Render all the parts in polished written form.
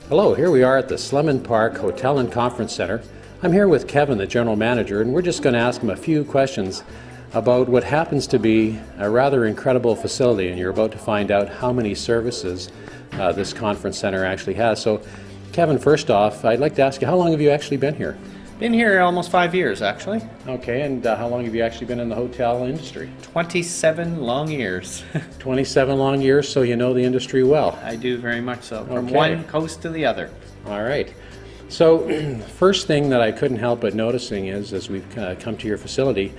Hello, here we are at the Slemon Park Hotel and Conference Center. I'm here with Kevin, the general manager, and we're just going to ask him a few questions about what happens to be a rather incredible facility, and you're about to find out how many services this conference center actually has. So, Kevin, first off, I'd like to ask you, how long have you actually been here? Been here almost 5 years, actually. Okay, and how long have you actually been in the hotel industry? 27 long years. 27 long years, so you know the industry well. I do very much so, from Okay. one coast to the other. All right. So, first thing that I couldn't help but noticing is, as we've come to your facility,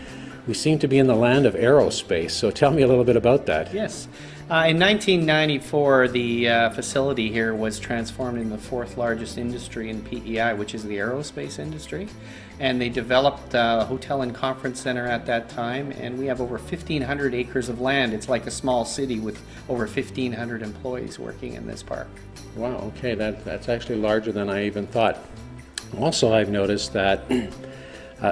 we seem to be in the land of aerospace. So tell me a little bit about that. Yes. In 1994, the facility here was transformed into the fourth largest industry in PEI, which is the aerospace industry. And they developed a hotel and conference center at that time, and we have over 1,500 acres of land. It's like a small city with over 1,500 employees working in this park. Wow, okay, that's actually larger than I even thought. Also, I've noticed that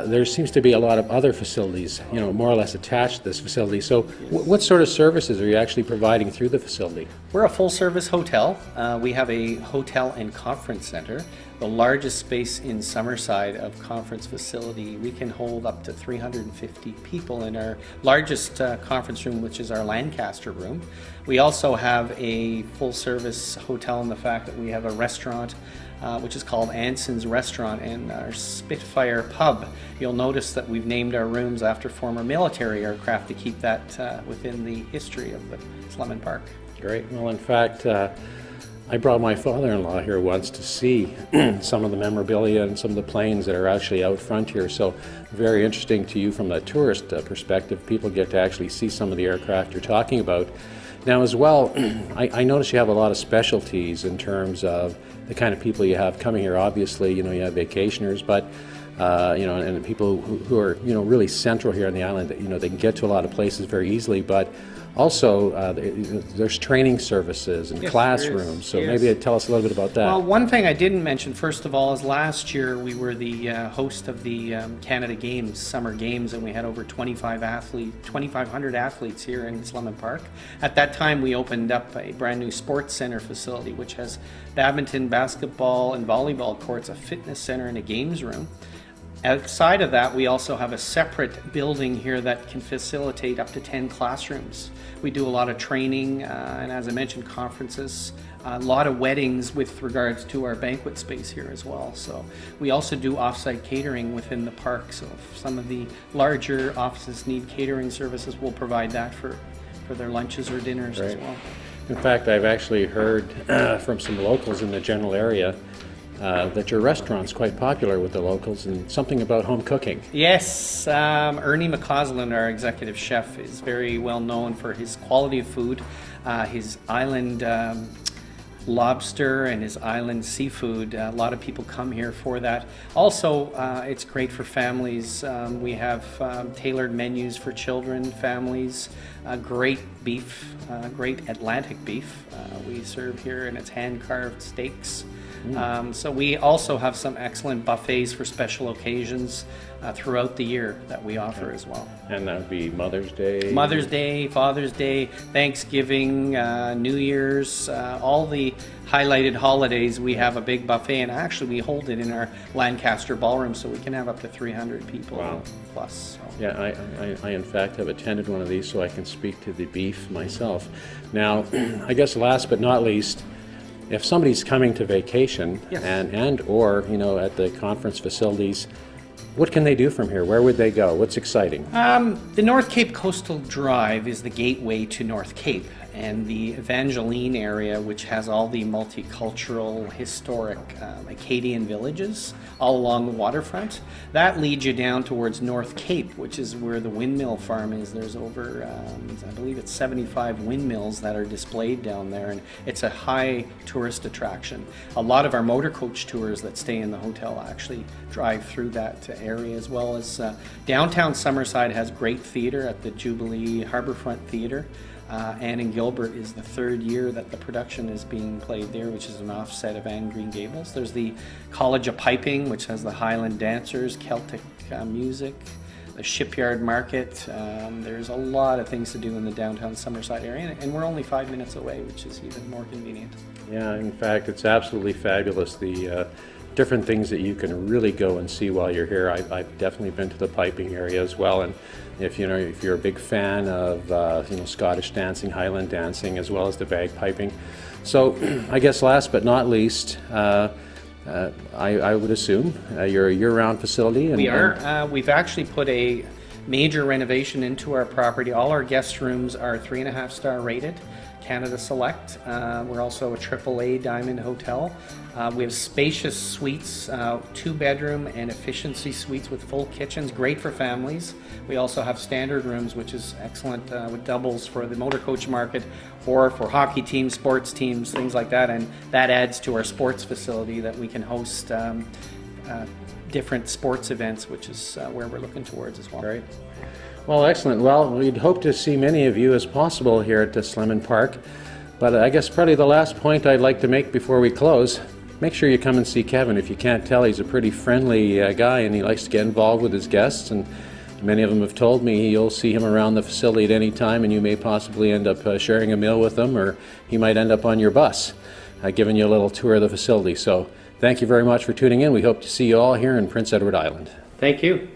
there seems to be a lot of other facilities, more or less attached to this facility. So what sort of services are you actually providing through the facility? We're a full-service hotel. We have a hotel and conference center, the largest space in Summerside of conference facility. We can hold up to 350 people in our largest conference room, which is our Lancaster room. We also have a full-service hotel in the fact that we have a restaurant which is called Anson's Restaurant, and our Spitfire Pub. You'll notice that we've named our rooms after former military aircraft to keep that within the history of the Slemon Park. Great. Well, in fact, I brought my father-in-law here once to see some of the memorabilia and some of the planes that are actually out front here. So very interesting to you from the tourist perspective. People get to actually see some of the aircraft you're talking about. Now as well, I notice you have a lot of specialties in terms of the kind of people you have coming here. Obviously, you have vacationers, but and people who are really central here on the island. They can get to a lot of places very easily, but also there's training services and classrooms. So maybe tell us a little bit about that. Well, one thing I didn't mention, first of all, is last year we were the host of the Canada Games, Summer Games, and we had over 2,500 athletes here in Slemon Park. At that time, we opened up a brand new sports center facility, which has badminton, basketball, and volleyball courts, a fitness center, and a games room. Outside of that, we also have a separate building here that can facilitate up to 10 classrooms. We do a lot of training, and as I mentioned, conferences, a lot of weddings with regards to our banquet space here as well. So we also do off-site catering within the park. So if some of the larger offices need catering services, we'll provide that for their lunches or dinners as well. In fact, I've actually heard from some locals in the general area that your restaurant's quite popular with the locals, and something about home cooking. Yes, Ernie McCausland, our executive chef, is very well known for his quality of food, his island lobster and his island seafood. A lot of people come here for that. Also, it's great for families. We have tailored menus for children, families, great beef, great Atlantic beef we serve here, and it's hand-carved steaks. So we also have some excellent buffets for special occasions throughout the year that we offer as well. And that would be Mother's Day? Mother's Day, Father's Day, Thanksgiving, New Year's, all the highlighted holidays. We have a big buffet, and actually we hold it in our Lancaster ballroom, so we can have up to 300 people plus. So. Yeah, I in fact have attended one of these, so I can speak to the beef myself. Now, I guess last but not least, if somebody's coming to vacation and or at the conference facilities, what can they do from here? Where would they go? What's exciting? The North Cape Coastal Drive is the gateway to North Cape, and the Evangeline area, which has all the multicultural, historic Acadian villages all along the waterfront, that leads you down towards North Cape, which is where the windmill farm is. There's over, I believe it's 75 windmills that are displayed down there, and it's a high tourist attraction. A lot of our motor coach tours that stay in the hotel actually drive through that area, as well as downtown Summerside has great theater at the Jubilee Harbourfront Theater. Anne and Gilbert is the third year that the production is being played there, which is an offset of Anne Green Gables. There's the College of Piping, which has the Highland Dancers, Celtic music, the Shipyard Market. There's a lot of things to do in the downtown Summerside area, and we're only 5 minutes away, which is even more convenient. Yeah, in fact, it's absolutely fabulous, the different things that you can really go and see while you're here. I've definitely been to the piping area as well, and if you're a big fan of Scottish dancing, Highland dancing, as well as the bagpiping. So I guess last but not least, I would assume you're a year-round facility. We are. We've actually put a major renovation into our property. All our guest rooms are 3.5 star rated, Canada Select. We're also a AAA Diamond Hotel. We have spacious suites, 2-bedroom and efficiency suites with full kitchens, great for families. We also have standard rooms, which is excellent with doubles for the motor coach market or for hockey teams, sports teams, things like that. And that adds to our sports facility that we can host different sports events, which is where we're looking towards as well. Great. Well, excellent. Well, we'd hope to see many of you as possible here at the Slemon Park. But I guess probably the last point I'd like to make before we close, make sure you come and see Kevin. If you can't tell, he's a pretty friendly guy, and he likes to get involved with his guests. And many of them have told me you'll see him around the facility at any time, and you may possibly end up sharing a meal with him, or he might end up on your bus, giving you a little tour of the facility. So thank you very much for tuning in. We hope to see you all here in Prince Edward Island. Thank you.